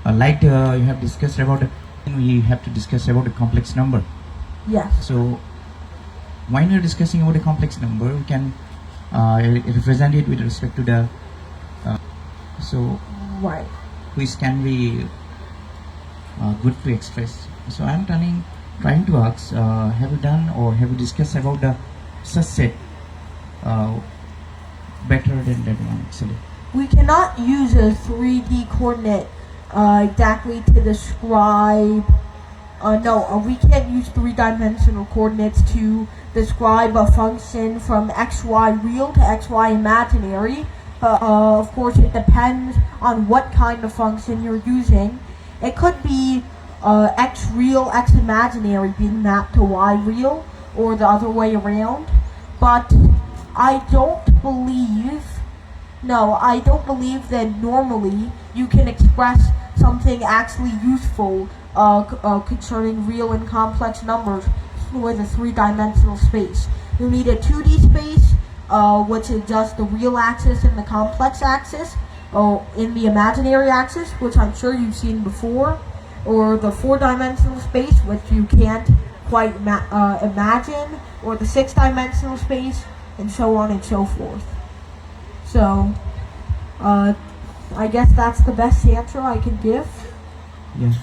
You have discussed about, we have to discuss about a complex number. Yes. So when we are discussing about a complex number, we can represent it with respect to the so Right. which can be good to express. So I'm trying to ask, have you done or have you discussed about the subset better than that one actually? We cannot use a 3D coordinate exactly to describe. No, we can't use three-dimensional coordinates to describe a function from xy real to xy imaginary. Of course, it depends on what kind of function you're using. It could be x real, x imaginary being mapped to y real, or the other way around. But I don't believe I don't believe that normally you can express something actually useful concerning real and complex numbers with a three-dimensional space. You need a 2D space, which is just the real axis and the complex axis, in the imaginary axis, which I'm sure you've seen before, or the four-dimensional space, which you can't quite imagine, or the six-dimensional space, and so on and so forth. So, I guess that's the best answer I can give. Yeah.